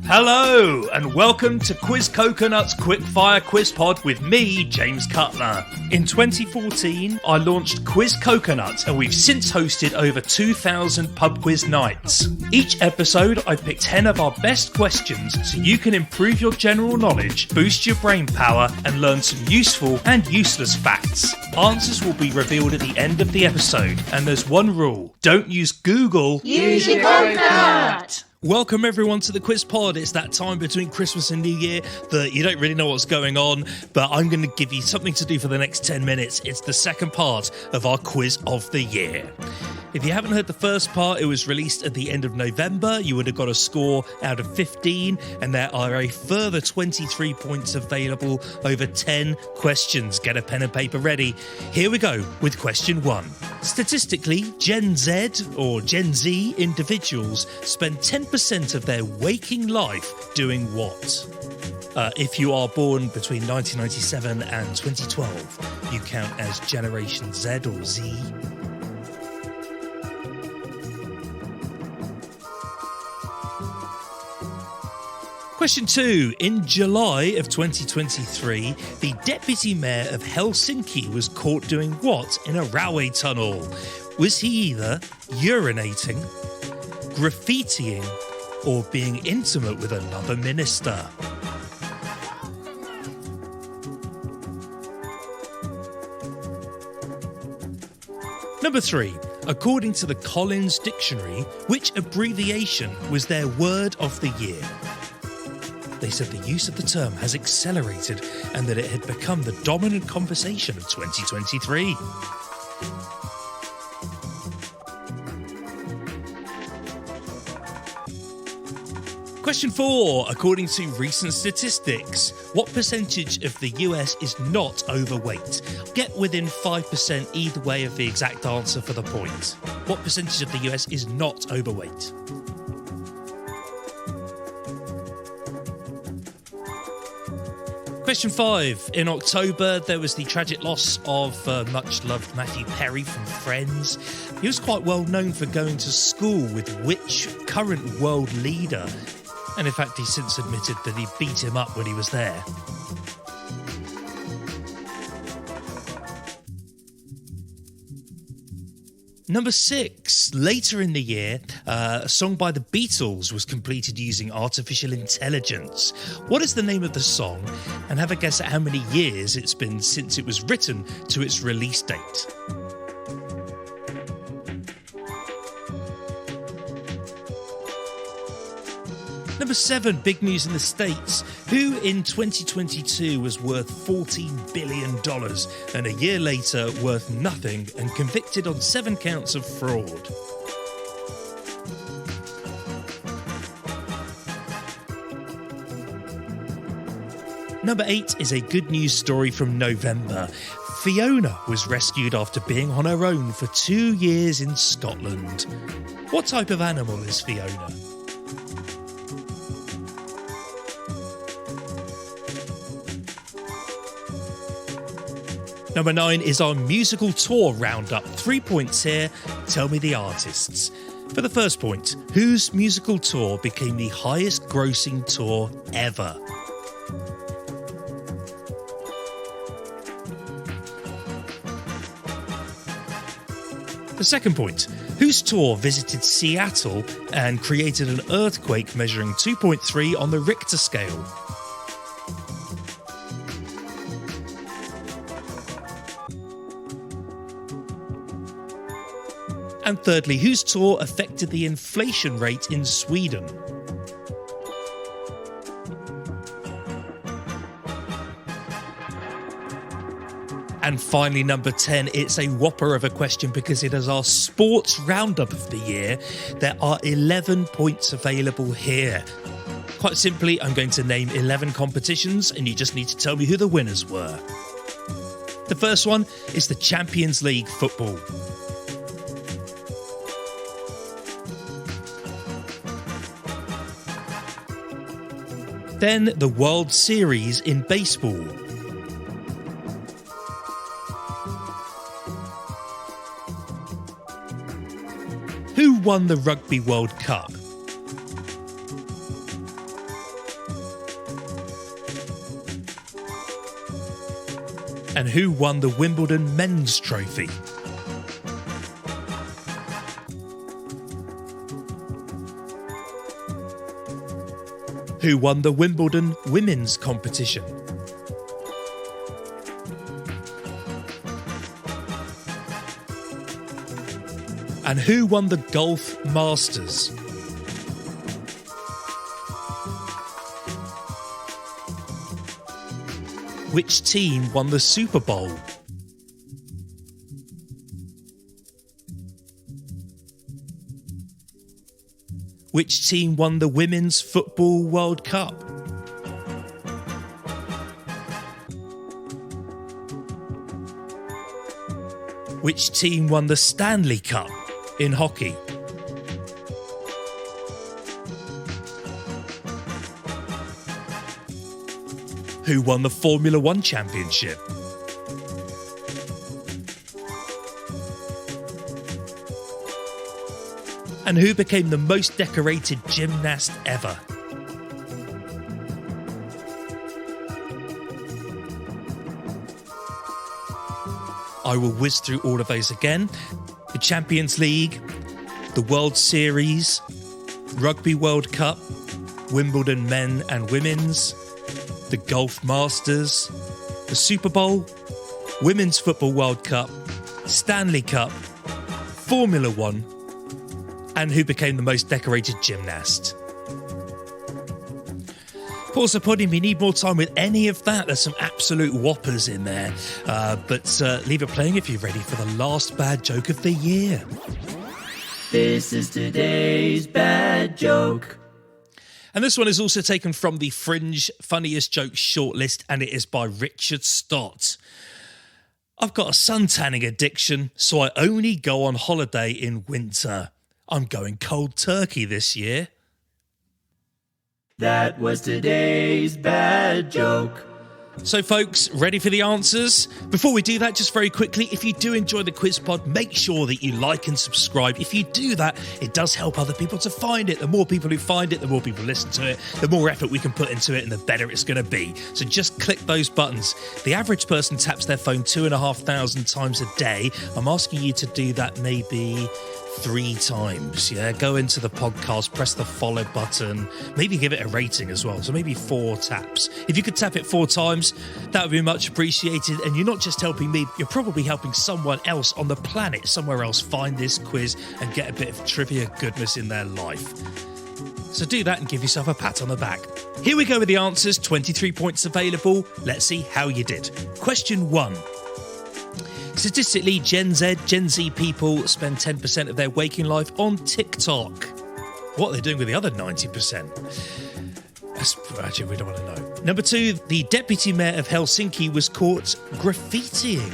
Hello, and welcome to Quiz Coconut's Quickfire Quiz Pod with me, James Cutler. In 2014, I launched Quiz Coconut, and we've since hosted over 2,000 pub quiz nights. Each episode, I pick 10 of our best questions so you can improve your general knowledge, boost your brain power, and learn some useful and useless facts. Answers will be revealed at the end of the episode, and there's one rule: don't use Google. Use your coconut! Welcome everyone to the Quiz Pod. It's that time between Christmas and New Year that you don't really know what's going on, but I'm going to give you something to do for the next 10 minutes. It's the second part of our Quiz of the Year. If you haven't heard the first part, it was released at the end of November. You would have got a score out of 15, and there are a further 23 points available over 10 questions. Get a pen and paper ready. Here we go with question 1. Statistically, Gen Z or Gen Z individuals spend 10% of their waking life doing what? If you are born between 1997 and 2012, you count as Generation Z or Z. Question 2. In July of 2023, the Deputy Mayor of Helsinki was caught doing what in a railway tunnel? Was he either urinating, graffitiing, or being intimate with another minister? Number 3. According to the Collins Dictionary, which abbreviation was their word of the year? They said the use of the term has accelerated and that it had become the dominant conversation of 2023. Question 4. According to recent statistics, what percentage of the US is not overweight? Get within 5% either way of the exact answer for the point. What percentage of the US is not overweight? Question 5. In October, there was the tragic loss of much-loved Matthew Perry from Friends. He was quite well known for going to school with which current world leader? And in fact, he since admitted that he beat him up when he was there. Number 6. Later in the year, a song by the Beatles was completed using artificial intelligence. What is the name of the song? And have a guess at how many years it's been since it was written to its release date. Number 7, big news in the States. Who in 2022 was worth $14 billion and a year later worth nothing and convicted on 7 counts of fraud? Number 8 is a good news story from November. Fiona was rescued after being on her own for 2 years in Scotland. What type of animal is Fiona? Number 9 is our musical tour roundup. 3 points here. Tell me the artists. For the first point, whose musical tour became the highest grossing tour ever? The second point, whose tour visited Seattle and created an earthquake measuring 2.3 on the Richter scale? And thirdly, whose tour affected the inflation rate in Sweden? And finally, number 10, it's a whopper of a question because it is our sports roundup of the year. There are 11 points available here. Quite simply, I'm going to name 11 competitions and you just need to tell me who the winners were. The first one is the Champions League football. Then the World Series in baseball. Who won the Rugby World Cup? And who won the Wimbledon Men's Trophy? Who won the Wimbledon Women's Competition? And who won the Golf Masters? Which team won the Super Bowl? Which team won the Women's Football World Cup? Which team won the Stanley Cup in hockey? Who won the Formula One Championship? And who became the most decorated gymnast ever? I will whiz through all of those again. The Champions League, the World Series, Rugby World Cup, Wimbledon Men and Women's, the Golf Masters, the Super Bowl, Women's Football World Cup, Stanley Cup, Formula One, and who became the most decorated gymnast. Pause the pod if you need more time with any of that. There's some absolute whoppers in there. But leave it playing if you're ready for the last bad joke of the year. This is today's bad joke. And this one is also taken from the Fringe Funniest Jokes shortlist, and it is by Richard Stott. I've got a suntanning addiction, so I only go on holiday in winter. I'm going cold turkey this year. That was today's bad joke. So folks, ready for the answers? Before we do that, just very quickly, if you do enjoy the Quiz Pod, make sure that you like and subscribe. If you do that, it does help other people to find it. The more people who find it, the more people listen to it, the more effort we can put into it, and the better it's going to be. So just click those buttons. The average person taps their phone 2,500 times a day. I'm asking you to do that maybe 3 times. Yeah, go into the podcast, press the follow button, maybe give it a rating as well. So maybe 4 taps. If you could tap it 4 times, that would be much appreciated. And you're not just helping me, you're probably helping someone else on the planet, somewhere else, find this quiz and get a bit of trivia goodness in their life. So do that and give yourself a pat on the back. Here we go with the answers. 23 points available. Let's see how you did. Question 1. Statistically, Gen Z people spend 10% of their waking life on TikTok. What are they doing with the other 90%? Actually, we don't want to know. Number 2, the deputy mayor of Helsinki was caught graffitiing.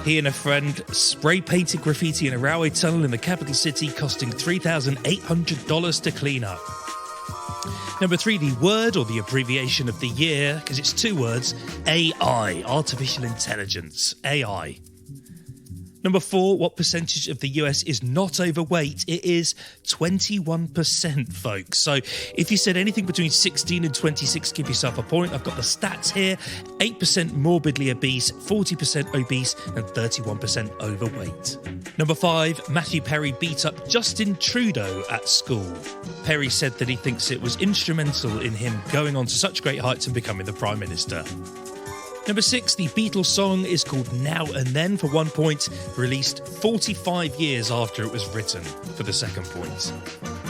He and a friend spray-painted graffiti in a railway tunnel in the capital city, costing $3,800 to clean up. Number 3, the word or the abbreviation of the year, because it's 2 words, AI, artificial intelligence, AI. Number 4, what percentage of the US is not overweight? It is 21%, folks. So if you said anything between 16 and 26, give yourself a point. I've got the stats here. 8% morbidly obese, 40% obese, and 31% overweight. Number 5, Matthew Perry beat up Justin Trudeau at school. Perry said that he thinks it was instrumental in him going on to such great heights and becoming the Prime Minister. Number 6, the Beatles song is called Now and Then for 1 point, released 45 years after it was written for the 2nd point.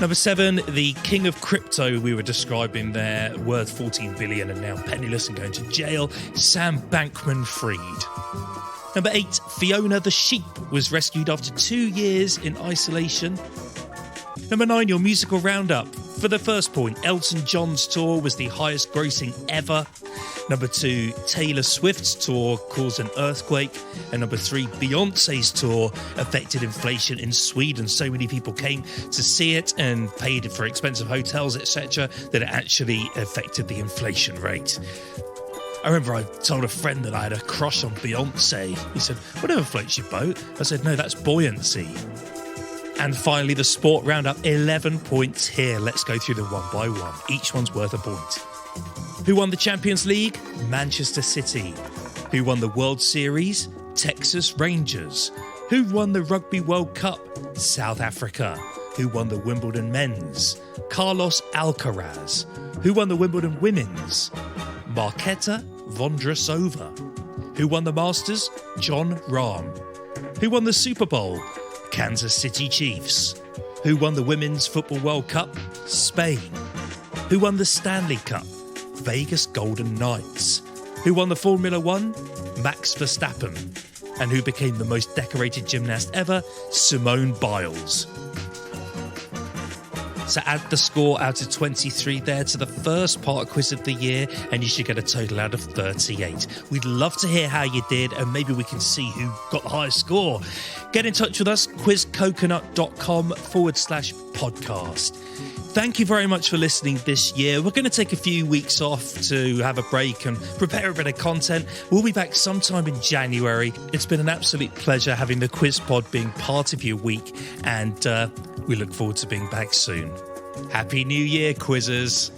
Number 7, the king of crypto we were describing there, worth 14 billion and now penniless and going to jail, Sam Bankman-Fried. Number 8, Fiona the sheep was rescued after 2 years in isolation. Number 9, your musical roundup. For the 1st point, Elton John's tour was the highest grossing ever. Number 2, Taylor Swift's tour caused an earthquake. And number 3, Beyonce's tour affected inflation in Sweden. So many people came to see it and paid for expensive hotels, etc., that it actually affected the inflation rate. I remember I told a friend that I had a crush on Beyonce. He said, "Whatever floats your boat." I said, "No, that's buoyancy." And finally, the sport roundup, 11 points here. Let's go through them one by one. Each one's worth a point. Who won the Champions League? Manchester City. Who won the World Series? Texas Rangers. Who won the Rugby World Cup? South Africa. Who won the Wimbledon Men's? Carlos Alcaraz. Who won the Wimbledon Women's? Marketa Vondrousova. Who won the Masters? John Rahm. Who won the Super Bowl? Kansas City Chiefs. Who won the Women's Football World Cup? Spain. Who won the Stanley Cup? Vegas Golden Knights. Who won the Formula One? Max Verstappen. And who became the most decorated gymnast ever? Simone Biles. So add the score out of 23 there to the first part quiz of the year, and you should get a total out of 38. We'd love to hear how you did, and maybe we can see who got the highest score. Get in touch with us, quizcoconut.com/podcast. Thank you very much for listening this year. We're going to take a few weeks off to have a break and prepare a bit of content. We'll be back sometime in January. It's been an absolute pleasure having the Quiz Pod being part of your week, and we look forward to being back soon. Happy New Year, quizzers.